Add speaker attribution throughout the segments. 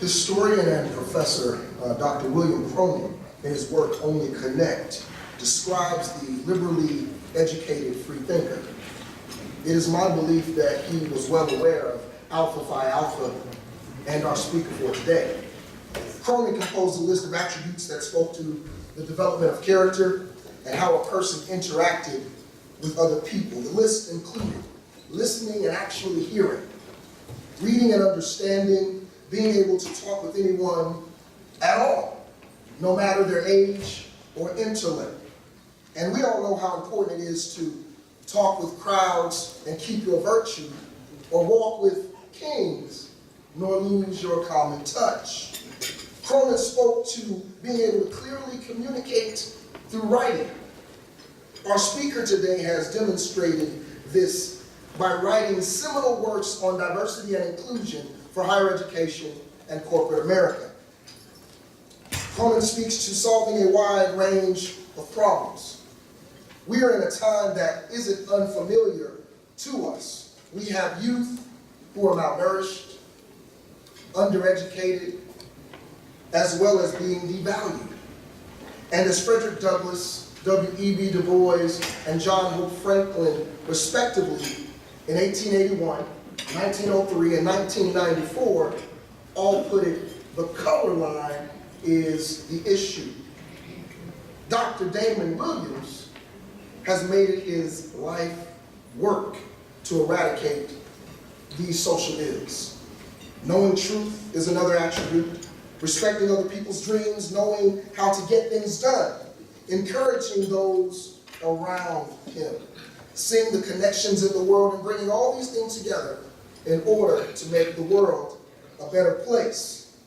Speaker 1: Historian and professor Dr. William Cronin, in his work Only Connect, describes the liberally educated free thinker. It is my belief that he was well aware of Alpha Phi Alpha and our speaker for today. Cronin composed a list of attributes that spoke to the development of character and how a person interacted with other people. The list included listening and actually hearing, reading and understanding, being able to talk with anyone at all, no matter their age or intellect. And we all know how important it is to talk with crowds and keep your virtue, or walk with kings, nor lose your common touch. Cronin spoke to being able to clearly communicate through writing. Our speaker today has demonstrated this by writing seminal works on diversity and inclusion for higher education and corporate America. Cronin speaks to solving a wide range of problems. We are in a time that isn't unfamiliar to us. We have youth who are malnourished, undereducated, as well as being devalued. And as Frederick Douglass, W.E.B. Du Bois, and John Hope Franklin, respectively, in 1881, 1903, and 1994, all put it, the color line is the issue. Dr. Damon Williams has made it his life work to eradicate these social ills. Knowing truth is another attribute. Respecting other people's dreams, knowing how to get things done, encouraging those around him, seeing the connections in the world and bringing all these things together in order to make the world a better place.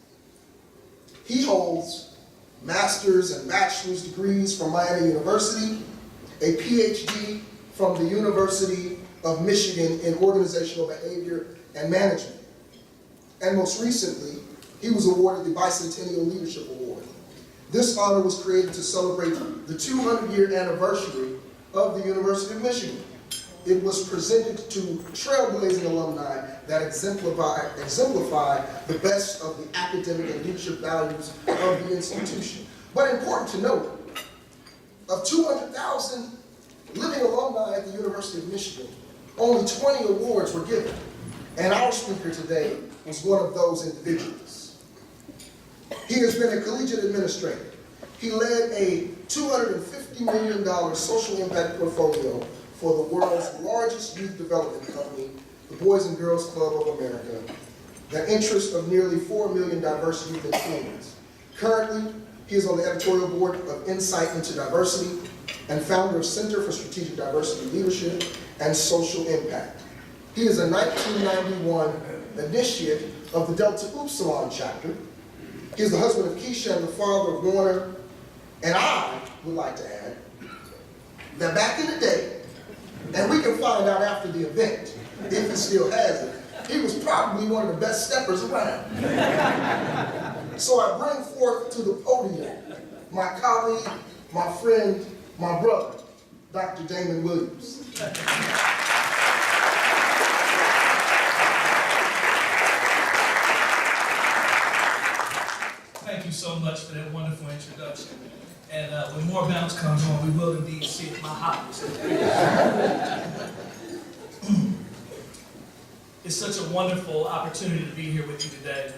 Speaker 1: He holds master's and bachelor's degrees from Miami University, a PhD from the University of Michigan in organizational behavior and management. And most recently, he was awarded the Bicentennial Leadership Award. This honor was created to celebrate the 200-year anniversary of the University of Michigan. It was presented to trailblazing alumni that exemplify the best of the academic and leadership values of the institution. But important to note, of 200,000 living alumni at the University of Michigan, only 20 awards were given. And our speaker today was one of those individuals. He has been a collegiate administrator. He led a $250 million social impact portfolio for the world's largest youth development company, the Boys and Girls Club of America, the interest of nearly 4 million diverse youth and teens. Currently, he is on the editorial board of Insight into Diversity and founder of Center for Strategic Diversity Leadership and Social Impact. He is a 1991 initiate of the Delta Upsilon chapter. He is the husband of Keisha and the father of Warner. And I would like to add that back in the day, and we can find out after the event, if he still has it, he was probably one of the best steppers around. So I bring forth to the podium my colleague, my friend, my brother, Dr. Damon Williams.
Speaker 2: Thank you so much for that wonderful introduction. And when more bounce comes on, we will indeed see if my hot was It's such a wonderful opportunity to be here with you today.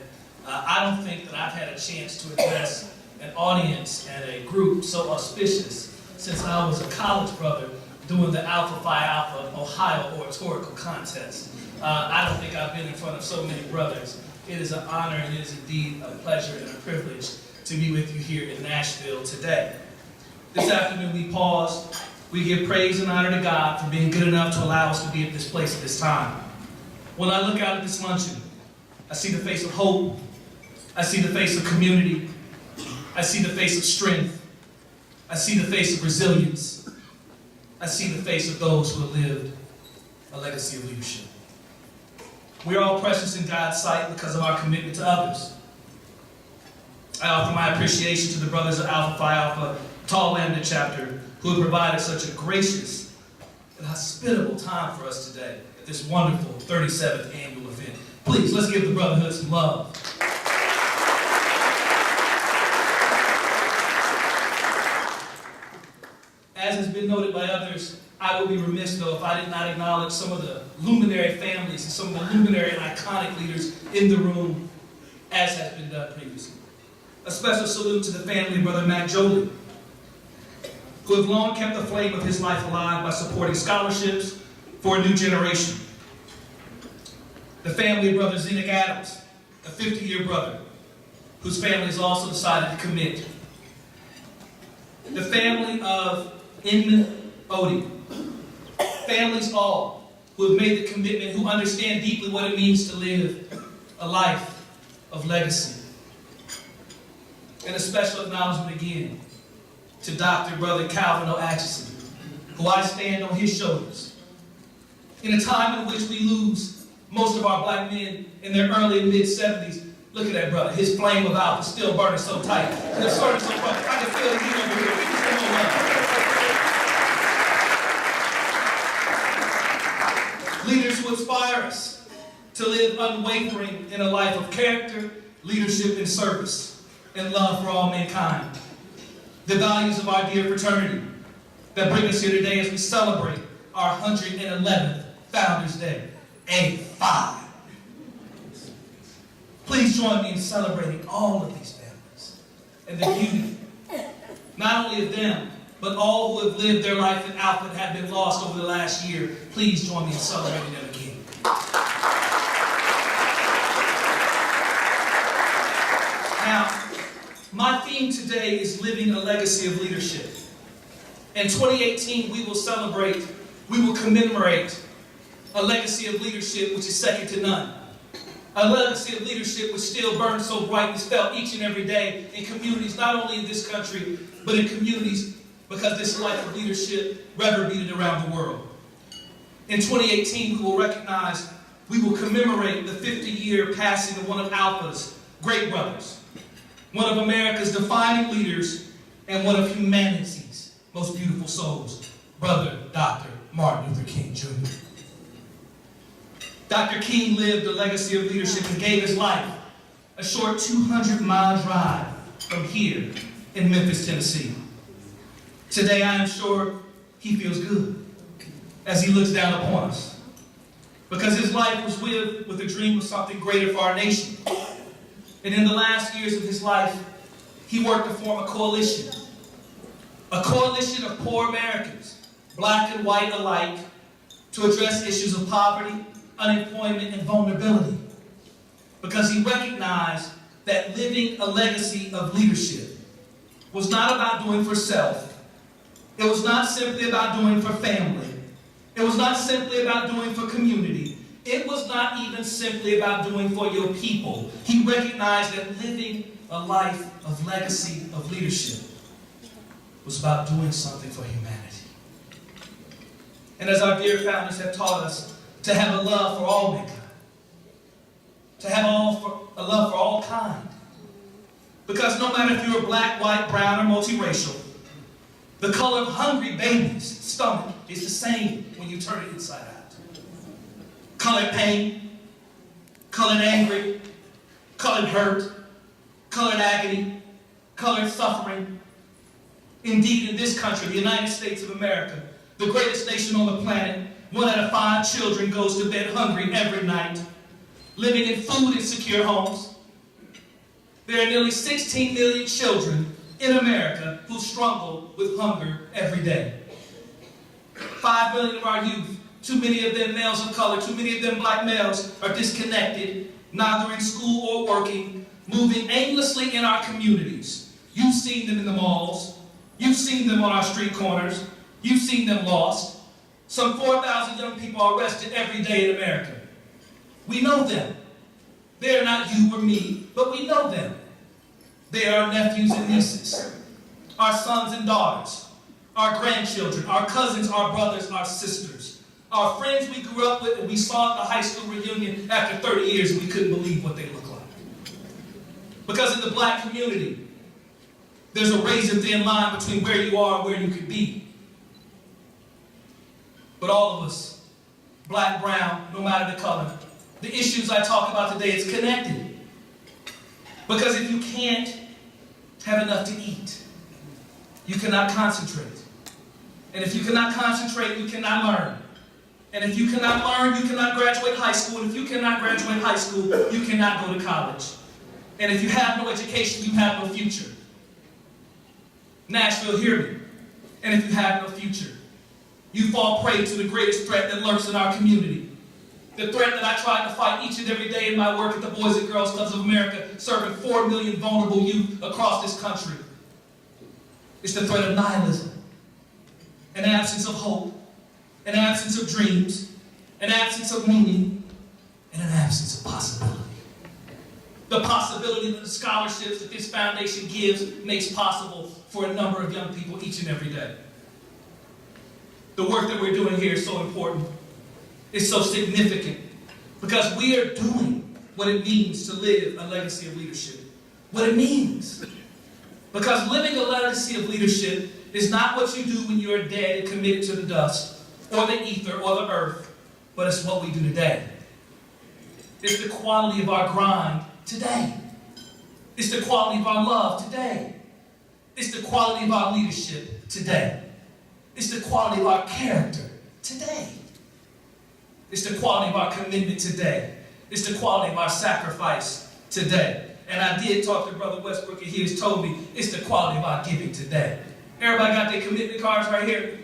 Speaker 2: I don't think that I've had a chance to address an audience and a group so auspicious since I was a college brother doing the Alpha Phi Alpha Ohio Oratorical Contest. I don't think I've been in front of so many brothers. It is an honor and it is indeed a pleasure and a privilege to be with you here in Nashville today. This afternoon we pause, we give praise and honor to God for being good enough to allow us to be at this place at this time. When I look out at this luncheon, I see the face of hope, I see the face of community, I see the face of strength, I see the face of resilience, I see the face of those who have lived a legacy of leadership. We are all precious in God's sight because of our commitment to others. I offer my appreciation to the brothers of Alpha Phi Alpha Tau LAMBDA chapter who have provided such a gracious and hospitable time for us today at this wonderful 37th annual event. Please, let's give the brotherhood some love. noted by others, I would be remiss, though, if I did not acknowledge some of the luminary families and some of the luminary and iconic leaders in the room, as has been done previously. A special salute to the family of Brother Matt Jolie, who have long kept the flame of his life alive by supporting scholarships for a new generation. The family of Brother Zenick Adams, a 50-year brother, whose family has also decided to commit. The family of Inman Odie, families all who have made the commitment, who understand deeply what it means to live a life of legacy. And a special acknowledgement again to Dr. Brother Calvin O. Atchison, who I stand on his shoulders. In a time in which we lose most of our black men in their early and mid-70s, look at that brother, his flame of alpha still burning so tight. And it's burning so bright, I can feel the heat over here. Leaders who inspire us to live unwavering in a life of character, leadership, and service, and love for all mankind. The values of our dear fraternity that bring us here today as we celebrate our 111th Founders Day. A5. Please join me in celebrating all of these families and the beauty, not only of them, but all who have lived their life in Alpha and have been lost over the last year. Please join me in celebrating them again. Now, my theme today is living a legacy of leadership. In 2018, we will celebrate, we will commemorate a legacy of leadership which is second to none. A legacy of leadership which still burns so bright and is felt each and every day in communities, not only in this country, but in communities because this life of leadership reverberated around the world. In 2018, we will recognize, we will commemorate the 50-year passing of one of Alpha's great brothers, one of America's defining leaders, and one of humanity's most beautiful souls, Brother Dr. Martin Luther King, Jr. Dr. King lived a legacy of leadership and gave his life a short 200-mile drive from here in Memphis, Tennessee. Today, I am sure he feels good as he looks down upon us, because his life was with a dream of something greater for our nation. And in the last years of his life, he worked to form a coalition of poor Americans, black and white alike, to address issues of poverty, unemployment, and vulnerability, because he recognized that living a legacy of leadership was not about doing for self. It was not simply about doing for family. It was not simply about doing for community. It was not even simply about doing for your people. He recognized that living a life of legacy of leadership was about doing something for humanity. And as our dear founders have taught us, to have a love for all mankind, to have a love for all kind. Because no matter if you're black, white, brown, or multiracial, the color of hungry baby's stomach is the same when you turn it inside out. Colored pain, colored angry, colored hurt, colored agony, colored suffering. Indeed, in this country, the United States of America, the greatest nation on the planet, 1 out of 5 children goes to bed hungry every night, living in food insecure homes. There are nearly 16 million children in America who struggle with hunger every day. 5 million of our youth, too many of them males of color, too many of them black males, are disconnected, neither in school or working, moving aimlessly in our communities. You've seen them in the malls. You've seen them on our street corners. You've seen them lost. Some 4,000 young people are arrested every day in America. We know them. They are not you or me, but we know them. They are our nephews and nieces, our sons and daughters, our grandchildren, our cousins, our brothers, our sisters, our friends we grew up with and we saw at the high school reunion after 30 years and we couldn't believe what they looked like. Because in the black community, there's a razor-thin line between where you are and where you could be. But all of us, black, brown, no matter the color, the issues I talk about today is connected. Because if you can't have enough to eat, you cannot concentrate. And if you cannot concentrate, you cannot learn. And if you cannot learn, you cannot graduate high school. And if you cannot graduate high school, you cannot go to college. And if you have no education, you have no future. Nashville, hear me. And if you have no future, you fall prey to the greatest threat that lurks in our community. The threat that I try to fight each and every day in my work at the Boys and Girls Clubs of America, serving 4 million vulnerable youth across this country. It's the threat of nihilism, an absence of hope, an absence of dreams, an absence of meaning, and an absence of possibility. The possibility that the scholarships that this foundation gives makes possible for a number of young people each and every day. The work that we're doing here is so important. It's so significant because we are doing what it means to live a legacy of leadership. What it means. Because living a legacy of leadership is not what you do when you're dead and committed to the dust or the ether or the earth, but it's what we do today. It's the quality of our grind today. It's the quality of our love today. It's the quality of our leadership today. It's the quality of our character today. It's the quality of our commitment today. It's the quality of our sacrifice today. And I did talk to Brother Westbrook, and he has told me it's the quality of our giving today. Everybody got their commitment cards right here?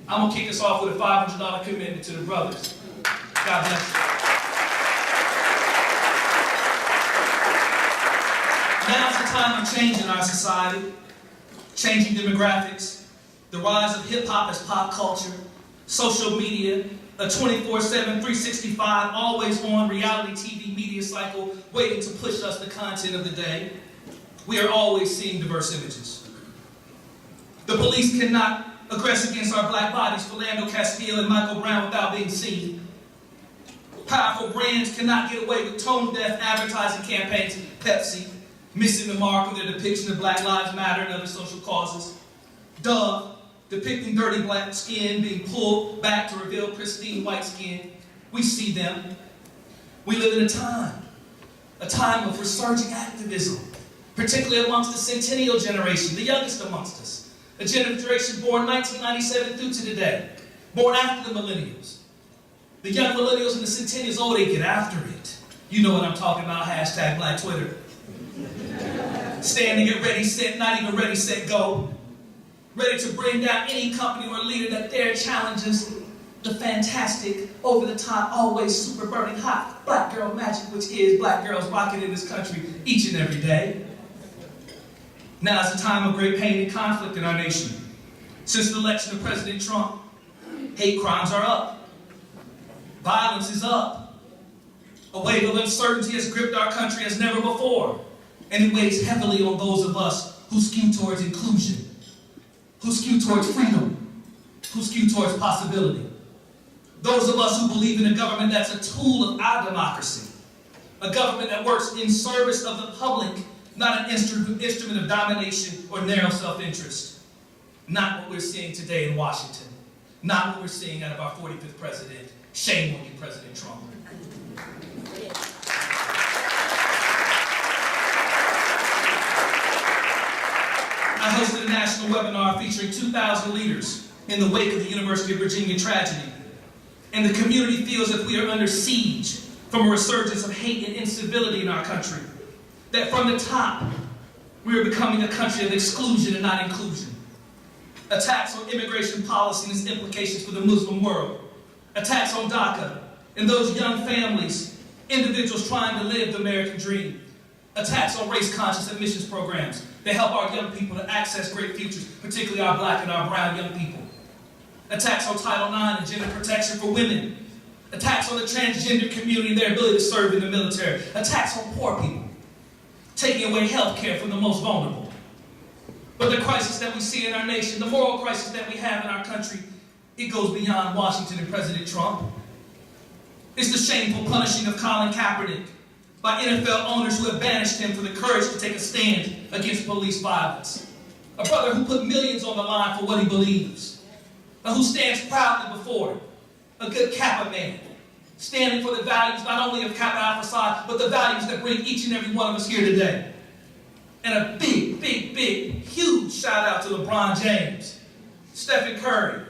Speaker 2: I'm going to kick us off with a $500 commitment to the brothers. God bless you. Now's the time of change in our society, changing demographics, the rise of hip-hop as pop culture, social media, a 24/7, 365, always on reality TV media cycle waiting to push us the content of the day. We are always seeing diverse images. The police cannot aggress against our black bodies, Philando Castile and Michael Brown, without being seen. Powerful brands cannot get away with tone-deaf advertising campaigns, Pepsi, missing the mark of their depiction of Black Lives Matter and other social causes. Dove, depicting dirty black skin being pulled back to reveal pristine white skin. We see them. We live in a time of resurging activism, particularly amongst the centennial generation, the youngest amongst us, a generation born 1997 through to today, born after the millennials. The young millennials and the centennials, oh, they get after it. You know what I'm talking about, hashtag Black Twitter. Standing at ready, set, not even ready, set, go. Ready to bring down any company or leader that dare challenges the fantastic, over-the-top, always super burning hot black girl magic, which is black girls rocking in this country each and every day. Now is a time of great pain and conflict in our nation. Since the election of President Trump, hate crimes are up. Violence is up. A wave of uncertainty has gripped our country as never before, and it weighs heavily on those of us who skew towards inclusion, who skew towards freedom, who skew towards possibility. Those of us who believe in a government that's a tool of our democracy, a government that works in service of the public, not an instrument of domination or narrow self-interest. Not what we're seeing today in Washington. Not what we're seeing out of our 45th president. Shame on you, President Trump. I hosted a national webinar featuring 2,000 leaders in the wake of the University of Virginia tragedy. And the community feels that we are under siege from a resurgence of hate and incivility in our country. That from the top, we are becoming a country of exclusion and not inclusion. Attacks on immigration policy and its implications for the Muslim world. Attacks on DACA and those young families, individuals trying to live the American dream. Attacks on race-conscious admissions programs that help our young people to access great futures, particularly our black and our brown young people. Attacks on Title IX and gender protection for women. Attacks on the transgender community and their ability to serve in the military. Attacks on poor people, taking away health care from the most vulnerable. But the crisis that we see in our nation, the moral crisis that we have in our country, it goes beyond Washington and President Trump. It's the shameful punishing of Colin Kaepernick by NFL owners who have banished him for the courage to take a stand against police violence. A brother who put millions on the line for what he believes. And who stands proudly before it. A good Kappa man, standing for the values not only of Kappa Alpha Psi, but the values that bring each and every one of us here today. And a big, huge shout out to LeBron James, Stephen Curry,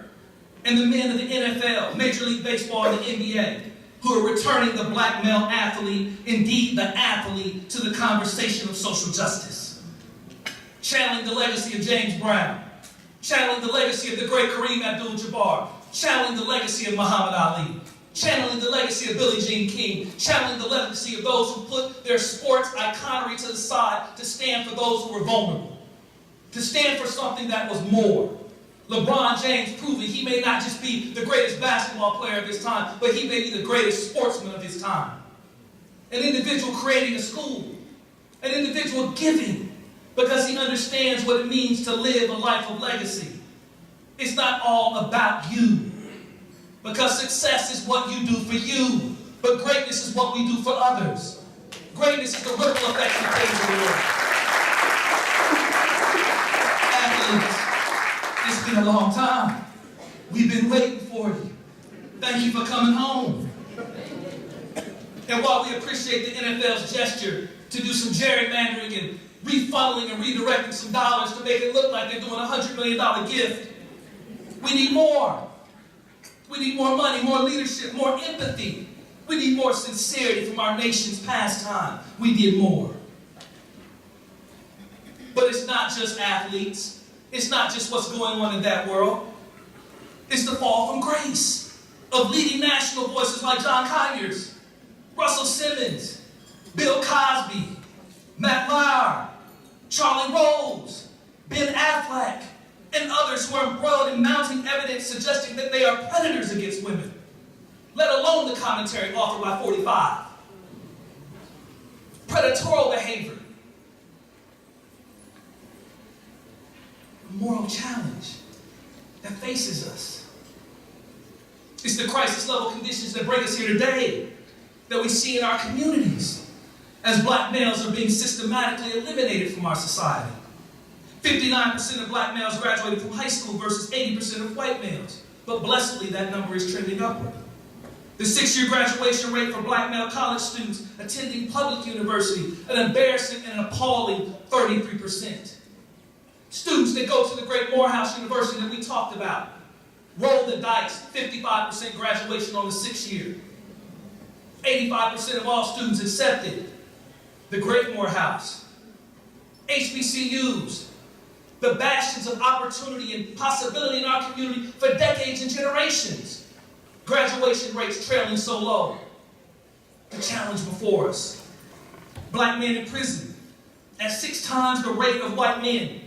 Speaker 2: and the men of the NFL, Major League Baseball, and the NBA, who are returning the black male athlete, indeed the athlete, to the conversation of social justice. Channeling the legacy of James Brown, channeling the legacy of the great Kareem Abdul-Jabbar, channeling the legacy of Muhammad Ali, channeling the legacy of Billie Jean King, channeling the legacy of those who put their sports iconography to the side to stand for those who were vulnerable, to stand for something that was more. LeBron James proving he may not just be the greatest basketball player of his time, but he may be the greatest sportsman of his time. An individual creating a school, an individual giving, because he understands what it means to live a life of legacy. It's not all about you, because success is what you do for you, but greatness is what we do for others. Greatness is the ripple effect that changes the world. Athletes, it's been a long time. We've been waiting for you. Thank you for coming home. And while we appreciate the NFL's gesture to do some gerrymandering and refunneling and redirecting some dollars to make it look like they're doing a $100 million gift, we need more. We need more money, more leadership, more empathy. We need more sincerity from our nation's pastime. We need more. But it's not just athletes. It's not just what's going on in that world. It's the fall from grace of leading national voices like John Conyers, Russell Simmons, Bill Cosby, Matt Lauer, Charlie Rose, Ben Affleck, and others who are embroiled in mounting evidence suggesting that they are predators against women, let alone the commentary authored by 45. Predatorial behavior. A moral challenge that faces us. It's the crisis level conditions that bring us here today that we see in our communities as black males are being systematically eliminated from our society. 59% of black males graduated from high school versus 80% of white males. But blessedly, that number is trending upward. The 6-year graduation rate for black male college students attending public university, an embarrassing and an appalling 33%. Students that go to the great Morehouse University that we talked about, roll the dice, 55% graduation on the 6th year. 85% of all students accepted. The great Morehouse. HBCUs, the bastions of opportunity and possibility in our community for decades and generations. Graduation rates trailing so low. The challenge before us. Black men in prison at 6 times the rate of white men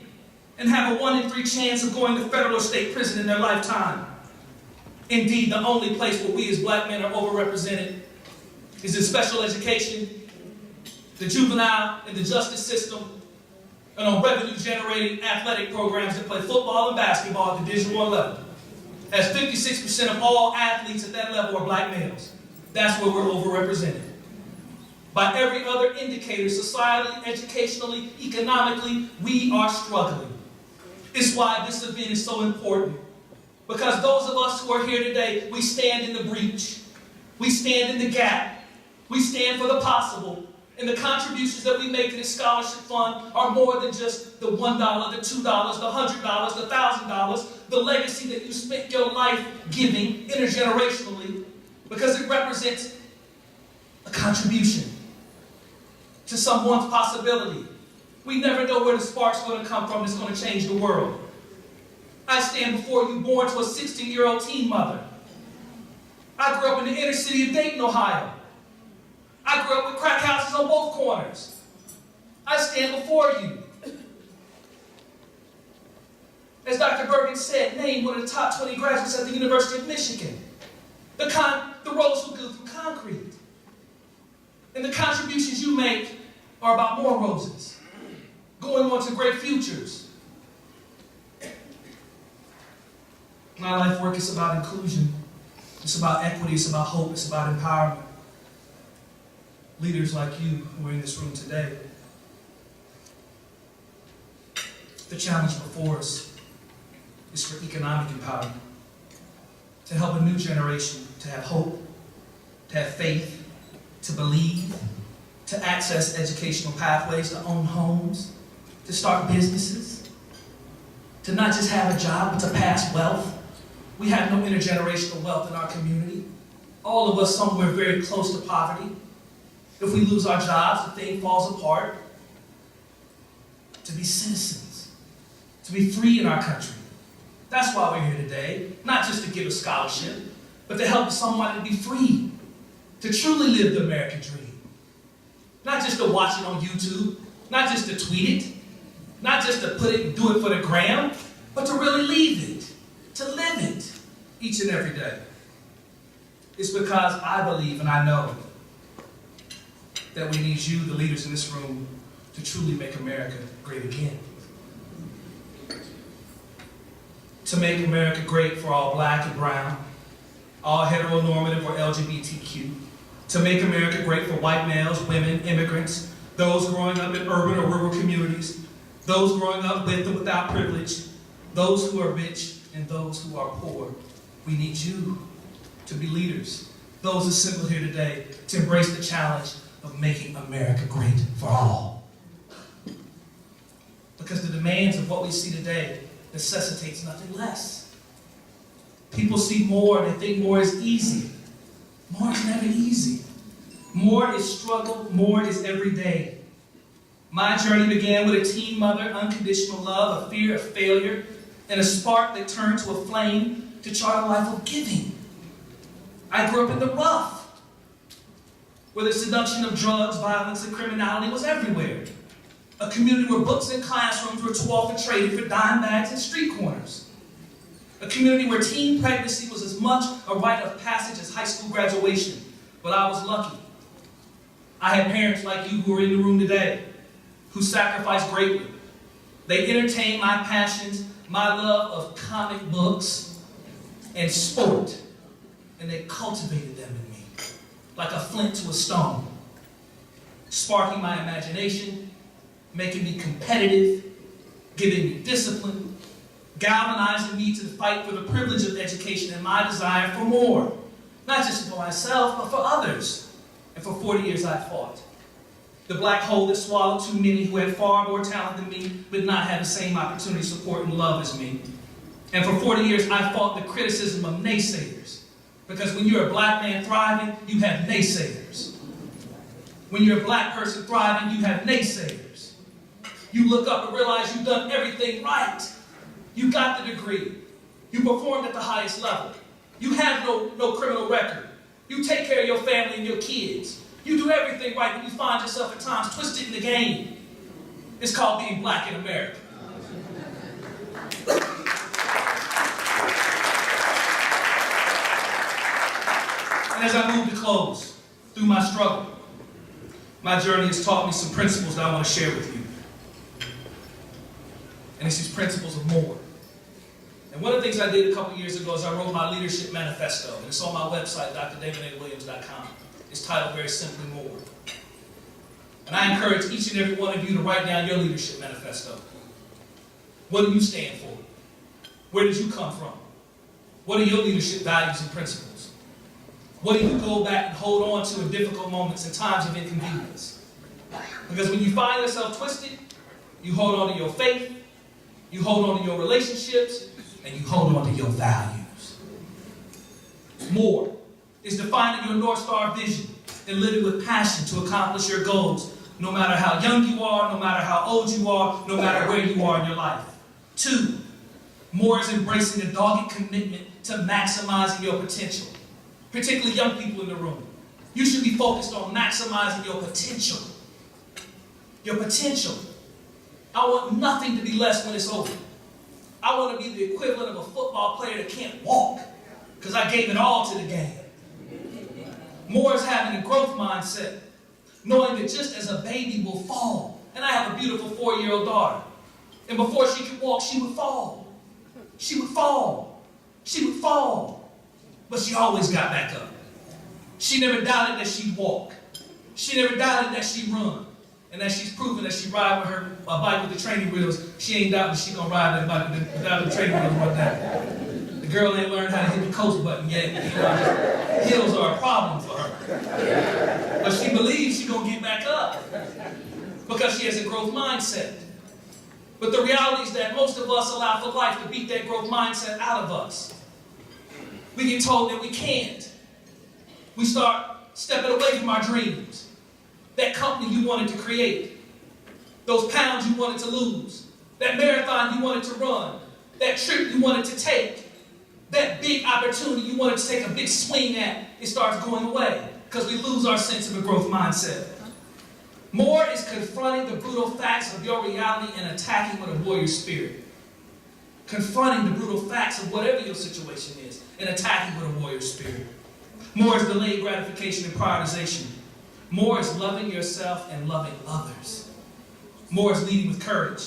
Speaker 2: and have a 1 in 3 chance of going to federal or state prison in their lifetime. Indeed, the only place where we as black men are overrepresented is in special education, the juvenile and the justice system, and on revenue-generating athletic programs that play football and basketball at the Division I level. As 56% of all athletes at that level are black males. That's where we're overrepresented. By every other indicator, societally, educationally, economically, we are struggling. It's why this event is so important. Because those of us who are here today, we stand in the breach. We stand in the gap. We stand for the possible. And the contributions that we make to this scholarship fund are more than just the $1, the $2, the $100, the $1,000, the legacy that you spent your life giving intergenerationally, because it represents a contribution to someone's possibility. We never know where the spark's going to come from that's going to change the world. I stand before you born to a 16-year-old teen mother. I grew up in the inner city of Dayton, Ohio. I grew up with crack houses on both corners. I stand before you. As Dr. Bergen said, named one of the top 20 graduates at the University of Michigan. The rose who grew through concrete. And the contributions you make are about more roses, going on to great futures. My life work is about inclusion. It's about equity. It's about hope. It's about empowerment. Leaders like you who are in this room today. The challenge before us is for economic empowerment. To help a new generation to have hope, to have faith, to believe, to access educational pathways, to own homes, to start businesses, to not just have a job, but to pass wealth. We have no intergenerational wealth in our community. All of us somewhere very close to poverty. If we lose our jobs, the thing falls apart. To be citizens, to be free in our country. That's why we're here today. Not just to give a scholarship, but to help someone to be free, to truly live the American dream. Not just to watch it on YouTube, not just to tweet it, not just to put it and do it for the gram, but to really live it, to live it each and every day. It's because I believe and I know that we need you, the leaders in this room, to truly make America great again. To make America great for all black and brown, all heteronormative or LGBTQ. To make America great for white males, women, immigrants, those growing up in urban or rural communities, those growing up with and without privilege, those who are rich and those who are poor. We need you to be leaders. Those assembled here today to embrace the challenge of making America great for all. Because the demands of what we see today necessitates nothing less. People see more and they think more is easy. More is never easy. More is struggle, more is every day. My journey began with a teen mother, unconditional love, a fear of failure, and a spark that turned to a flame to chart a life of giving. I grew up in the rough, where the seduction of drugs, violence, and criminality was everywhere. A community where books and classrooms were too often traded for dime bags and street corners. A community where teen pregnancy was as much a rite of passage as high school graduation. But I was lucky. I had parents like you who are in the room today, who sacrificed greatly. They entertained my passions, my love of comic books and sport, and they cultivated them in me, like a flint to a stone, sparking my imagination, making me competitive, giving me discipline, galvanizing me to fight for the privilege of education and my desire for more, not just for myself, but for others. And for 40 years I fought. The black hole that swallowed too many who had far more talent than me, but not had the same opportunity, support, and love as me. And for 40 years I fought the criticism of naysayers. Because when you're a black man thriving, you have naysayers. When you're a black person thriving, you have naysayers. You look up and realize you've done everything right. You got the degree. You performed at the highest level. You have no criminal record. You take care of your family and your kids. You do everything right, but you find yourself at times twisted in the game. It's called being black in America. And as I move to close, through my struggle, my journey has taught me some principles that I want to share with you. And it's these principles of more. And one of the things I did a couple years ago is I wrote my leadership manifesto. And it's on my website, drdavidawilliams.com. It's titled very simply More. And I encourage each and every one of you to write down your leadership manifesto. What do you stand for? Where did you come from? What are your leadership values and principles? What do you go back and hold on to in difficult moments and times of inconvenience? Because when you find yourself twisted, you hold on to your faith, you hold on to your relationships, and you hold on to your values. More is defining your North Star vision and living with passion to accomplish your goals, no matter how young you are, no matter how old you are, no matter where you are in your life. 2, more is embracing a dogged commitment to maximizing your potential, particularly young people in the room. You should be focused on maximizing your potential. Your potential. I want nothing to be less when it's over. I want to be the equivalent of a football player that can't walk because I gave it all to the game. More is having a growth mindset, knowing that just as a baby will fall, and I have a beautiful 4-year-old daughter, and before she could walk, she would fall. She would fall. She would fall. But she always got back up. She never doubted that she'd walk. She never doubted that she'd run. And as she's proven that she ride with her bike with the training wheels, she ain't doubting she gonna ride that bike without the training wheels one day. The girl ain't learned how to hit the coast button yet. You know, hills are a problem for her. But she believes she gonna get back up because she has a growth mindset. But the reality is that most of us allow for life to beat that growth mindset out of us. We get told that we can't. We start stepping away from our dreams. That company you wanted to create. Those pounds you wanted to lose. That marathon you wanted to run. That trip you wanted to take. That big opportunity you wanted to take a big swing at, it starts going away because we lose our sense of a growth mindset. More is confronting the brutal facts of your reality and attacking with a warrior spirit. Confronting the brutal facts of whatever your situation is and attacking with a warrior spirit. More is delayed gratification and prioritization. More is loving yourself and loving others. More is leading with courage.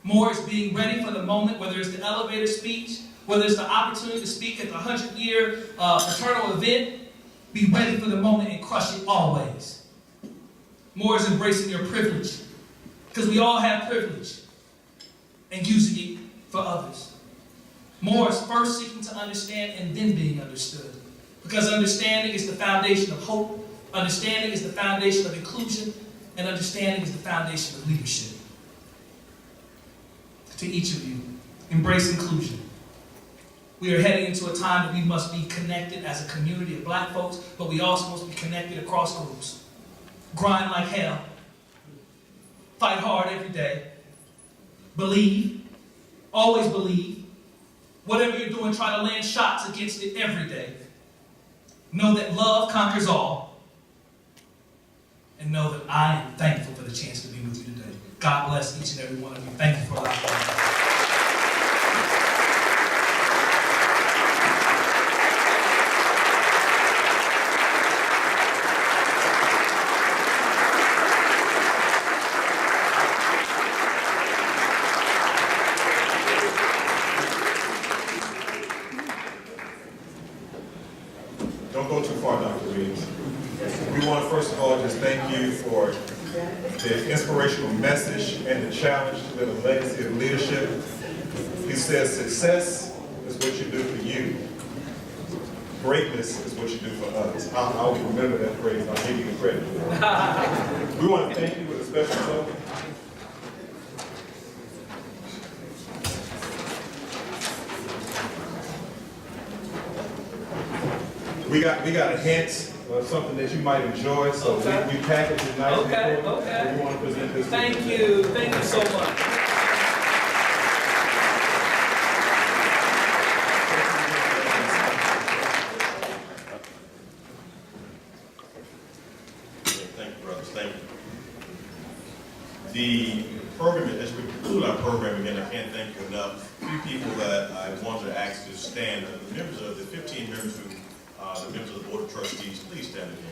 Speaker 2: More is being ready for the moment, whether it's the elevator speech, whether it's the opportunity to speak at the 100-year fraternal event. Be ready for the moment and crush it always. More is embracing your privilege, because we all have privilege, and using it for others. More is first seeking to understand and then being understood, because understanding is the foundation of hope, understanding is the foundation of inclusion, and understanding is the foundation of leadership. To each of you, embrace inclusion. We are heading into a time that we must be connected as a community of black folks, but we also must be connected across groups. Grind like hell. Fight hard every day. Believe. Always believe. Whatever you're doing, try to land shots against it every day. Know that love conquers all. And know that I am thankful for the chance to be with you today. God bless each and every one of you. Thank you for allowing me.
Speaker 3: Don't go too far, Dr. Reeves. We want to first of all just thank you for the inspirational message and the challenge to build a legacy of leadership. He says success is what you do for you. Greatness is what you do for others. I'll remember that phrase. I'll give you the credit for it. We want to thank you with a special token. We got a hint of something that you might enjoy, so
Speaker 2: Okay.
Speaker 3: we packaged it nicely
Speaker 2: Okay,
Speaker 3: for you.
Speaker 2: okay.
Speaker 3: We want to present this to
Speaker 2: Thank you. Thank you so much.
Speaker 4: Thank you, brothers. Thank you. The program, as we conclude our program again, I can't thank you enough. A few people that I wanted to ask to stand, the members of the 15 members who, the members of the Board of Trustees, please stand again.